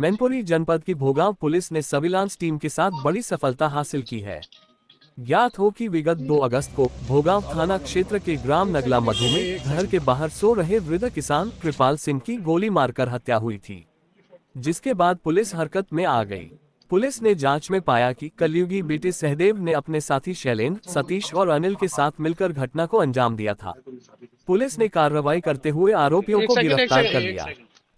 मैनपुरी जनपद की भोगांव पुलिस ने सर्विलांस टीम के साथ बड़ी सफलता हासिल की है। ज्ञात हो कि विगत 2 अगस्त को भोगांव थाना क्षेत्र के ग्राम नगला मधु में घर के बाहर सो रहे वृद्ध किसान कृपाल सिंह की गोली मारकर हत्या हुई थी, जिसके बाद पुलिस हरकत में आ गई। पुलिस ने जांच में पाया कि कलयुगी बेटे सहदेव ने अपने साथी शैलेंद्र, सतीश और अनिल के साथ मिलकर घटना को अंजाम दिया था। पुलिस ने कार्रवाई करते हुए आरोपियों को गिरफ्तार कर लिया।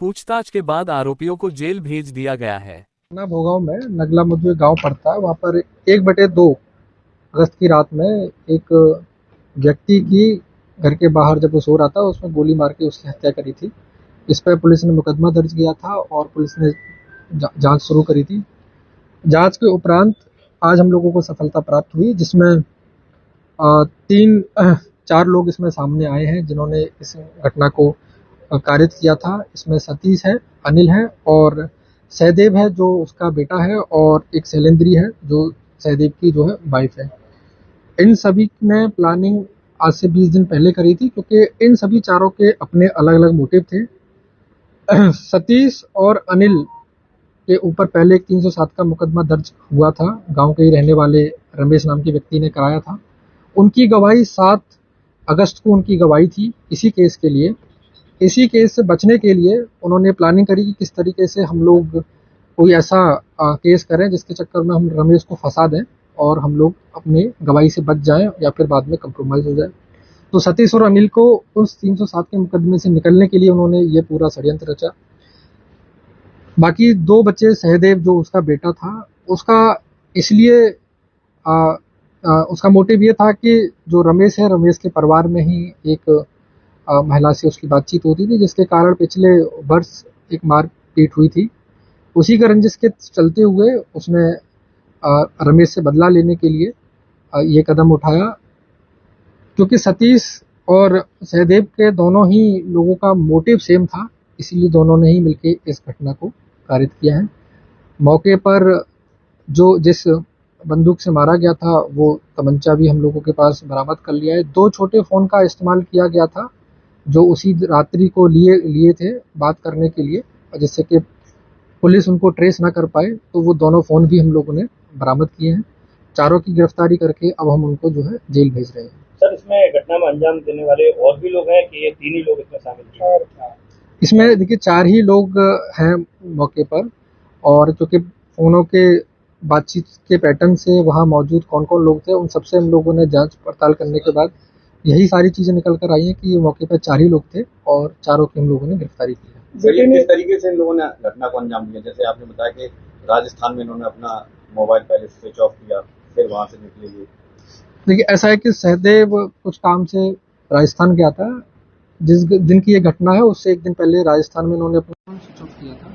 पूछताछ के बाद आरोपियों को जेल भेज दिया गया है। भोगांव में नगला मधु गांव पड़ता है, वहाँ पर 1/2 अगस्त की रात में एक व्यक्ति की घर के बाहर जब वो सो रहा था उसमें गोली मार के उसकी हत्या करी थी। इस पर पुलिस ने मुकदमा दर्ज किया था और पुलिस ने जांच शुरू करी थी। जांच के उपरांत आज हम लोगों को सफलता प्राप्त हुई, जिसमें 4 लोग इसमें सामने आए हैं जिन्होंने इस घटना को कारित किया था। इसमें सतीश है, अनिल है और सहदेव है जो उसका बेटा है, और एक शैलेंद्री है जो सहदेव की जो है वाइफ है। इन सभी ने प्लानिंग आज से 20 दिन पहले करी थी, क्योंकि इन सभी चारों के अपने अलग अलग मोटिव थे। सतीश और अनिल के ऊपर पहले एक 307 का मुकदमा दर्ज हुआ था, गांव के ही रहने वाले रमेश नाम के व्यक्ति ने कराया था। उनकी गवाही 7 अगस्त को उनकी गवाही थी इसी केस के लिए। इसी केस से बचने के लिए उन्होंने प्लानिंग करी कि किस तरीके से हम लोग कोई ऐसा केस करें जिसके चक्कर में हम रमेश को फंसा दें और हम लोग अपने गवाही से बच जाएं या फिर बाद में कंप्रोमाइज हो जाए। तो सतीश और अनिल को उस 307 के मुकदमे से निकलने के लिए उन्होंने ये पूरा षड्यंत्र रचा। बाकी 2 बच्चे, सहदेव जो उसका बेटा था, उसका इसलिए उसका मोटिव ये था कि जो रमेश है, रमेश के परिवार में ही एक महिला से उसकी बातचीत होती थी, जिसके कारण पिछले वर्ष एक मारपीट हुई थी। उसी के रंजिश के चलते हुए उसने रमेश से बदला लेने के लिए ये कदम उठाया। क्योंकि सतीश और सहदेव के दोनों ही लोगों का मोटिव सेम था, इसीलिए दोनों ने ही मिलकर इस घटना को कारित किया है। मौके पर जिस बंदूक से मारा गया था वो तमंचा भी हम लोगों के पास बरामद कर लिया है। 2 छोटे फोन का इस्तेमाल किया गया था जो उसी रात्रि को लिए थे बात करने के लिए, जिससे कि पुलिस उनको ट्रेस ना कर पाए। तो वो दोनों फोन भी हम लोगों ने बरामद किए हैं। चारों की गिरफ्तारी करके अब हम उनको जो है जेल भेज रहे हैं। सर, इसमें घटना में अंजाम देने वाले और भी लोग हैं कि ये 3 ही लोग इसमें शामिल हैं? इसमें देखिए 4 ही लोग हैं मौके पर, और क्योंकि फोनों के बातचीत के पैटर्न से वहाँ मौजूद कौन कौन लोग थे उन सबसे हम लोगों ने जांच पड़ताल करने के बाद यही सारी चीजें निकल कर आई हैं कि ये मौके पर 4 ही लोग थे और चारों की हम लोगों ने गिरफ्तारी की है। किस तरीके से इन लोगों ने घटना को अंजाम दिया? जैसे आपने बताया कि राजस्थान में इन्होंने अपना मोबाइल पहले स्विच ऑफ किया, फिर वहां से निकले। देखिए ऐसा है कि सहदेव कुछ काम से राजस्थान गया था। जिस दिन की ये घटना है उससे एक दिन पहले राजस्थान में इन्होंने अपना फोन स्विच ऑफ किया था।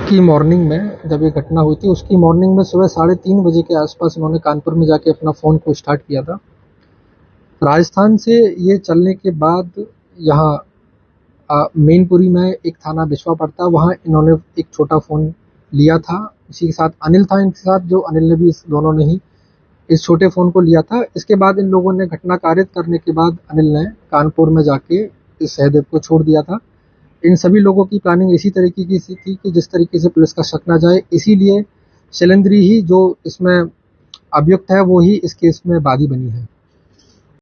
की मॉर्निंग में जब ये घटना हुई थी, उसकी मॉर्निंग में सुबह 3:30 बजे के आसपास इन्होंने कानपुर में जाके अपना फ़ोन को स्टार्ट किया था। राजस्थान से ये चलने के बाद यहाँ मैनपुरी में एक थाना बिछवा पड़ता है, वहाँ इन्होंने एक छोटा फ़ोन लिया था। इसी के साथ अनिल था इनके साथ, जो अनिल ने भी इस दोनों ने ही इस छोटे फ़ोन को लिया था। इसके बाद इन लोगों ने घटना कारित करने के बाद अनिल ने कानपुर में जाके इस सहदेव को छोड़ दिया था। इन सभी लोगों की प्लानिंग इसी तरीके की थी कि जिस तरीके से पुलिस का शक न जाए, इसीलिए शैलेंद्री ही जो इसमें अभियुक्त है वो ही इस केस में बादी बनी है।